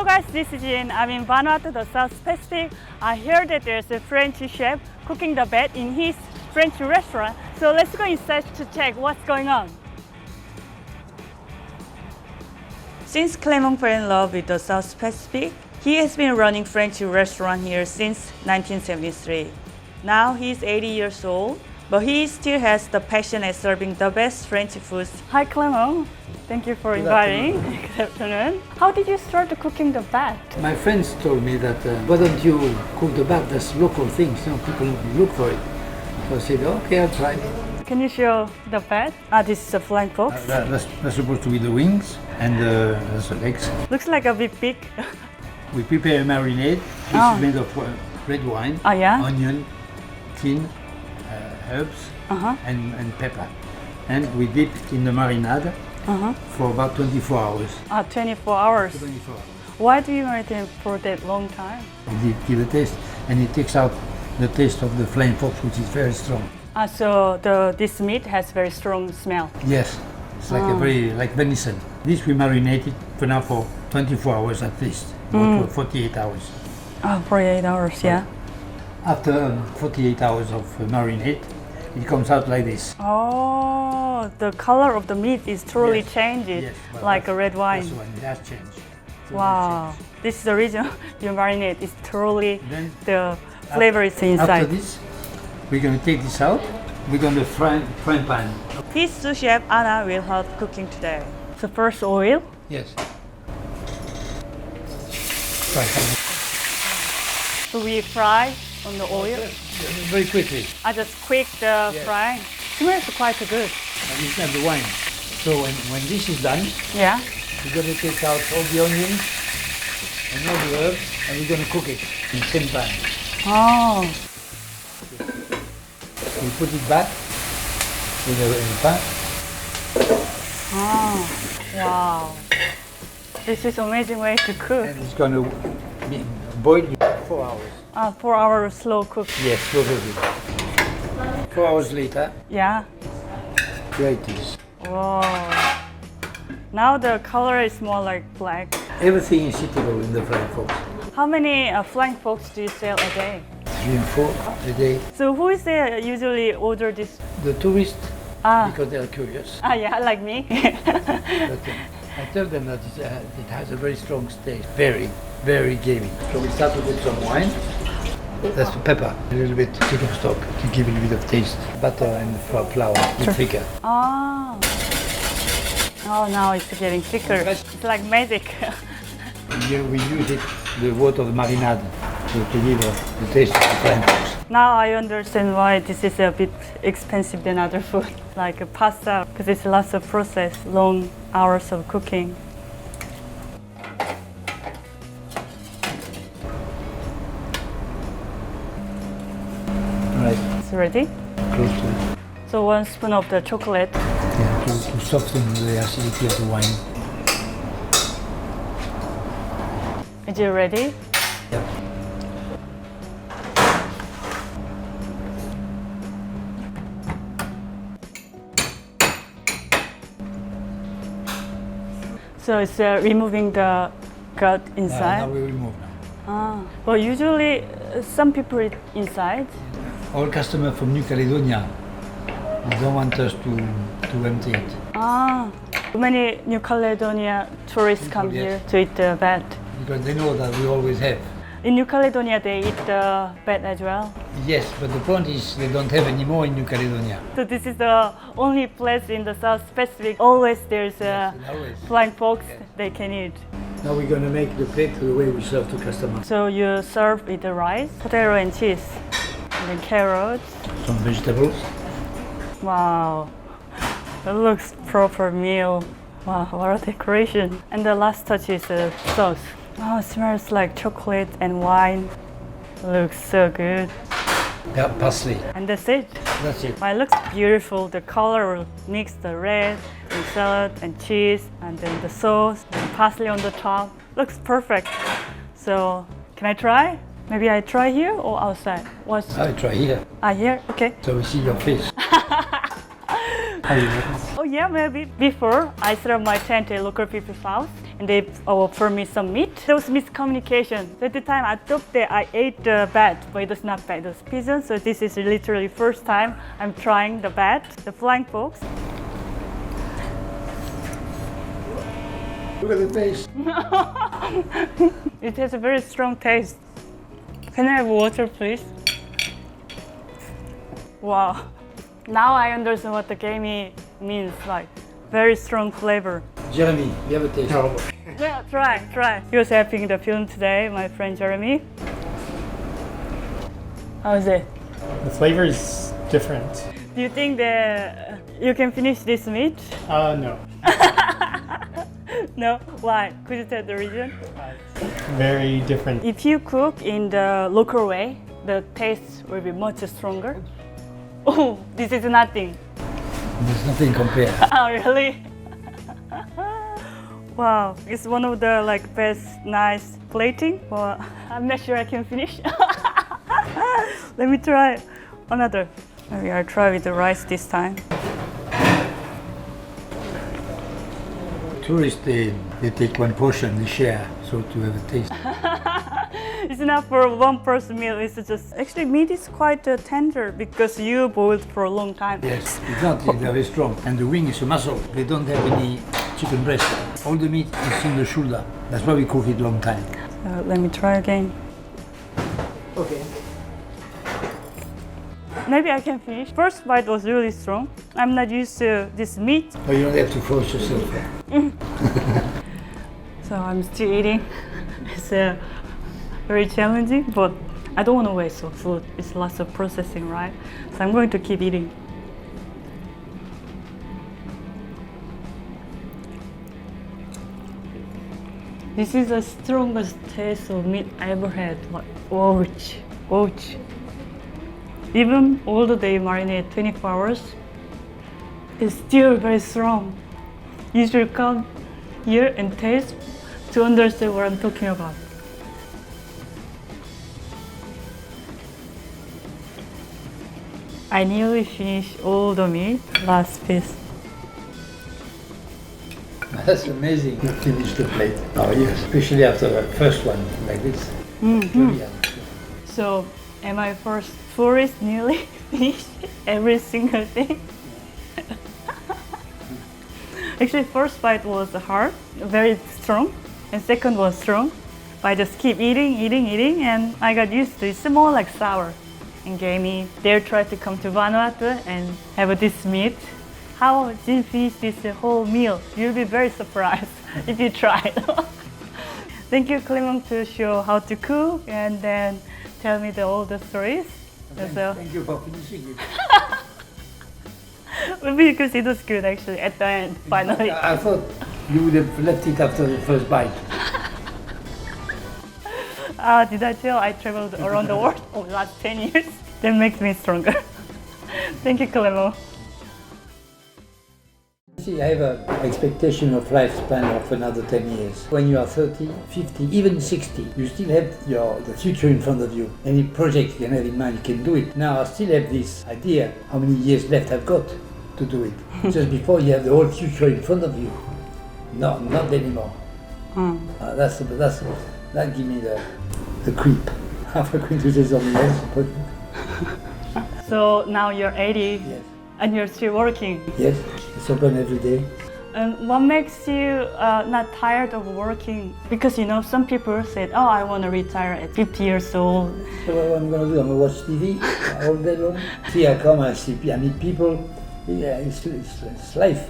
Hello guys, this is Jin. I'm in Vanuatu, the South Pacific. I heard that there's a French chef cooking the bed in his French restaurant. So let's go inside to check what's going on. Since Clement fell in love with the South Pacific, he has been running French restaurant here since 1973. Now he's 80 years old, but he still has the passion at serving the best French foods. Hi Clement, thank you for inviting. Good afternoon. How did you start cooking the bat? My friends told me that why don't you cook the bat? That's local things, people look for it. So I said, okay, I'll try. Can you show the bat? This is a flying fox. That's supposed to be the wings and that's the legs. Looks like a bit big. We prepare a marinade. This is made of red wine, onion, thyme, herbs, and pepper. And we dip in the marinade for about 24 hours. 24 hours. 24 hours. Why do you marinate for that long time? We give a taste, and it takes out the taste of the flying fox, which is very strong. So this meat has very strong smell. Yes, it's like like venison. This we marinated for now for 24 hours at least, or 48 hours. 48 hours, yeah. After 48 hours of marinade, it comes out like this. Oh, the color of the meat is totally changes, like a red wine. That's one, that's changed. Wow, this is the reason you marinate. It's totally the flavor is inside. After this, we're going to take this out. We're going to fry pan. His sous chef Anna will help cooking today. So first oil. Yes. So we fry on the oil. Very quickly. I just quick the fry. Smells quite good. And this is the wine. So when this is done, we're going to take out all the onions and all the herbs, and we're going to cook it in the same pan. Oh. We put it back in the pan. Oh, wow. This is amazing way to cook. And it's going to be boiled 4 hours. 4 hours slow cook. Yes, slow cooking. 4 hours later, Yeah. here it is. Whoa. Now the color is more like black. Everything is eatable in the flying fox. How many flying fox do you sell a day? 3 and 4 a day. So who is there usually order this? The tourists, because they are curious. Yeah, like me. But, I tell them that it has a very strong taste, very, very gamey. So we start to put some wine. That's the pepper, a little bit chicken stock to give it a bit of taste. Butter and flour, a bit thicker. Oh, now it's getting thicker. It's like magic. Here we use it, the water of the marinade, to give the taste of the flying fox. Now I understand why this is a bit expensive than other food, like pasta, because it's lots of process, long hours of cooking. Right. It's ready? Close to it. So 1 spoon of the chocolate. Yeah, to soften the acidity of the wine. Is it ready? Yeah. So it's removing the gut inside? Now we remove now. Well, usually some people eat inside. All customers from New Caledonia don't want us to empty it. Many New Caledonia tourists come here to eat the bat. Because they know that we always have. In New Caledonia, they eat the bat as well. Yes, but the point is they don't have any more in New Caledonia. So this is the only place in the South Pacific. Always there's a flying fox they can eat. Now we're going to make the plate the way we serve to customers. So you serve with the rice, potato and cheese, and then carrots. Some vegetables. Wow, that looks proper meal. Wow, what a decoration. And the last touch is the sauce. Oh, it smells like chocolate and wine. Looks so good. Yeah, parsley. And that's it. That's it. It looks beautiful. The color will mix the red and salad and cheese and then the sauce and parsley on the top. Looks perfect. So can I try? Maybe I try here or outside? I try here. Here? Okay. So we see your face. Oh yeah, maybe. Before I set up my tent at local people's house and they offered me some meat. There was miscommunication. At the time, I thought that I ate the bat, but it was not bat, it was pigeon. So this is literally first time I'm trying the bat, the flying fox. Look at the taste. It has a very strong taste. Can I have water, please? Wow. Now I understand what the gamey means, like very strong flavor. Jeremy, you have a taste. No. Yeah, try. He was helping the film today, my friend Jeremy. How is it? The flavor is different. Do you think that you can finish this meat? No. No? Why? Could you tell the reason? Very different. If you cook in the local way, the taste will be much stronger. Oh, this is nothing. There's nothing compared. Oh, really? Wow, it's one of the best nice plating, but I'm not sure I can finish. Let me try another. Maybe I'll try with the rice this time. Tourists, they take one portion, they share, so to have a taste. It's not for one person meal, it's just... Actually, meat is quite tender because you boiled for a long time. Yes, it's not very strong. And the wing is a muscle. They don't have any chicken breast. All the meat is in the shoulder. That's why we cook it long time. Let me try again. Okay. Maybe I can finish. First bite was really strong. I'm not used to this meat. Oh, you don't have to force yourself. So I'm still eating. It's very challenging, but I don't want to waste food. It's lots of processing, right? So I'm going to keep eating. This is the strongest taste of meat I ever had. Like, ouch. Even although they marinate 24 hours, it's still very strong. You should come here and taste to understand what I'm talking about. I nearly finished all the meat, last piece. That's amazing. You finish the plate. Oh yes, especially after the first one, like this. So, am I first tourist nearly finished every single thing? Actually, first bite was hard, very strong, and second was strong. But I just keep eating, and I got used to it. It's more like sour and gamey. They tried to come to Vanuatu and have this meat. How Jin finished this whole meal? You'll be very surprised if you try. Thank you, Clement, to show how to cook and then tell me all the stories. Thank you for finishing it. Maybe because it was good actually at the end, finally. I thought you would have left it after the first bite. Did I tell I traveled around the world over the last 10 years? That makes me stronger. Thank you, Clement. See, I have an expectation of lifespan of another 10 years. When you are 30, 50, even 60, you still have the future in front of you. Any project you can have in mind, you can do it. Now I still have this idea, how many years left I've got to do it. Just before you have the whole future in front of you. No, not anymore. That gives me the creep. I'm going to say something else. But So now you're 80 yes. and you're still working. Yes, it's open every day. And what makes you not tired of working? Because some people said, oh, I want to retire at 50 years old. So what I'm going to do, I'm going to watch TV all day long. See, I come, I meet people. Yeah, it's life.